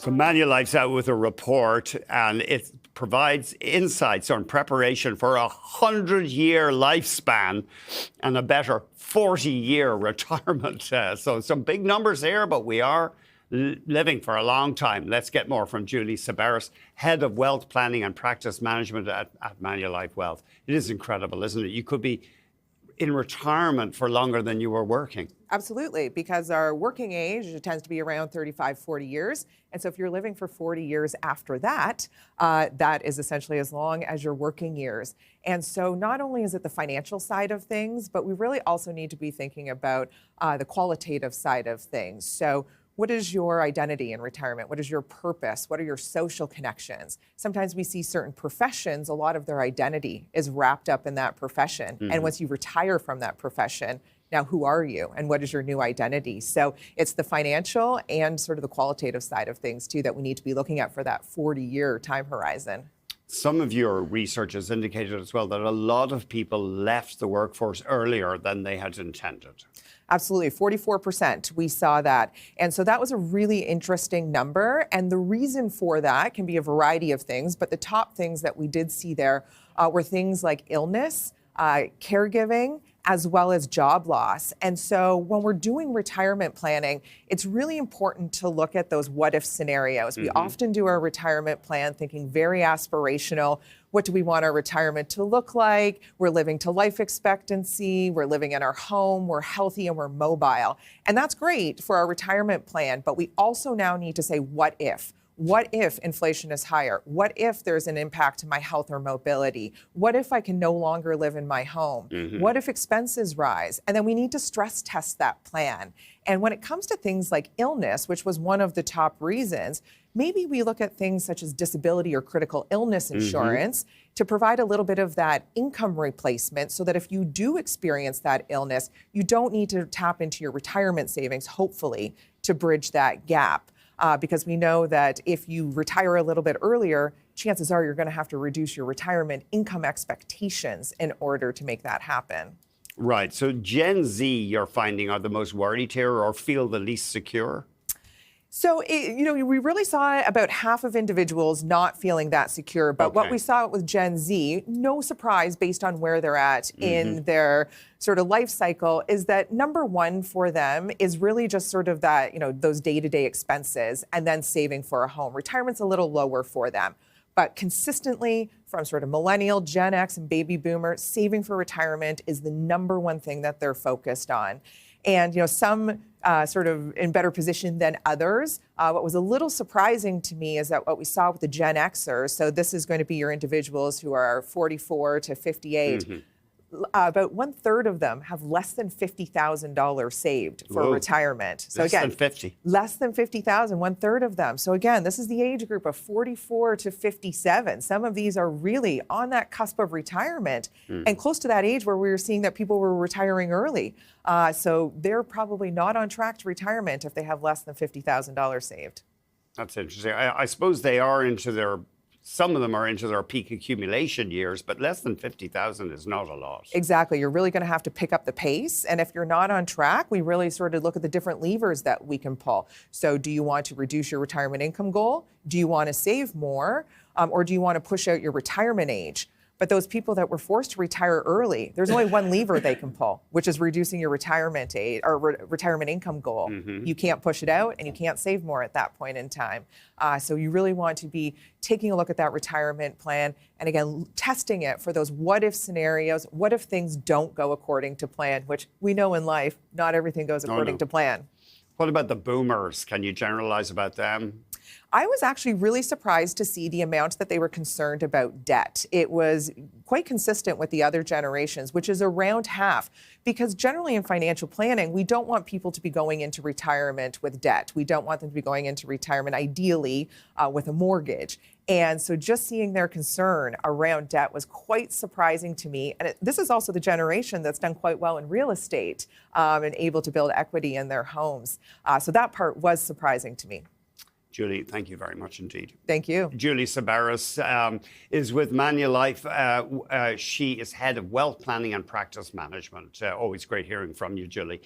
So Manulife's out with a report, and it provides insights on preparation for a 100-year lifespan and a better 40-year retirement. So some big numbers here, but we are living for a long time. Let's get more from Julie Seberras, Head of Wealth Planning and Practice Management at Manulife Wealth. It is incredible, isn't it? You could be in retirement for longer than you were working. Absolutely, because our working age tends to be around 35, 40 years. And so if you're living for 40 years after that, that is essentially as long as your working years. And so not only is it the financial side of things, but we really also need to be thinking about the qualitative side of things. So what is your identity in retirement? What is your purpose? What are your social connections? Sometimes we see certain professions, a lot of their identity is wrapped up in that profession. And once you retire from that profession, now who are you and what is your new identity? So it's the financial and sort of the qualitative side of things too that we need to be looking at for that 40-year time horizon. Some of your research has indicated as well that a lot of people left the workforce earlier than they had intended. Absolutely, 44%, we saw that. And so that was a really interesting number. And the reason for that can be a variety of things, but the top things that we did see there were things like illness, caregiving, as well as job loss. And so when we're doing retirement planning, it's really important to look at those what-if scenarios. We often do our retirement plan thinking very aspirational. What do we want our retirement to look like? We're living to life expectancy. We're living in our home. We're healthy and we're mobile. And that's great for our retirement plan. But we also now need to say, what if? What if inflation is higher? What if there's an impact to my health or mobility? What if I can no longer live in my home? What if expenses rise? And then we need to stress test that plan. And when it comes to things like illness, which was one of the top reasons, maybe we look at things such as disability or critical illness insurance to provide a little bit of that income replacement so that if you do experience that illness, you don't need to tap into your retirement savings, hopefully, to bridge that gap. Because we know that if you retire a little bit earlier, chances are you're going to have to reduce your retirement income expectations in order to make that happen. Right. So Gen Z, you're finding, are the most worried here or feel the least secure? So, we really saw about half of individuals not feeling that secure. But what we saw with Gen Z, no surprise based on where they're at in their sort of life cycle, is that number one for them is really just sort of that, those day-to-day expenses and then saving for a home. Retirement's a little lower for them. But consistently from sort of millennial, Gen X, and baby boomer, saving for retirement is the number one thing that they're focused on. And, some sort of in better position than others. What was a little surprising to me is that what we saw with the Gen Xers, so this is going to be your individuals who are 44 to 58, about 1/3 of them have less than $50,000 saved for retirement. So less than 50. Less than 50,000, 1/3 of them. So again, this is the age group of 44 to 57. Some of these are really on that cusp of retirement and close to that age where we were seeing that people were retiring early. So they're probably not on track to retirement if they have less than $50,000 saved. That's interesting. I suppose some of them are into their peak accumulation years, but less than 50,000 is not a lot. Exactly. You're really going to have to pick up the pace. And if you're not on track, we really sort of look at the different levers that we can pull. So do you want to reduce your retirement income goal? Do you want to save more? Or do you want to push out your retirement age? But those people that were forced to retire early, there's only one lever they can pull, which is reducing your retirement age or retirement income goal. You can't push it out and you can't save more at that point in time. So you really want to be taking a look at that retirement plan and again, testing it for those what if scenarios. What if things don't go according to plan, which we know in life, not everything goes according to plan. What about the boomers? Can you generalize about them? I was actually really surprised to see the amount that they were concerned about debt. It was quite consistent with the other generations, which is around half. Because generally in financial planning, we don't want people to be going into retirement with debt. We don't want them to be going into retirement, ideally, with a mortgage. And so just seeing their concern around debt was quite surprising to me. And this is also the generation that's done quite well in real estate and able to build equity in their homes. So that part was surprising to me. Julie, thank you very much indeed. Thank you. Julie Seberras is with Manulife. She is Head of Wealth Planning and Practice Management. Always great hearing from you, Julie.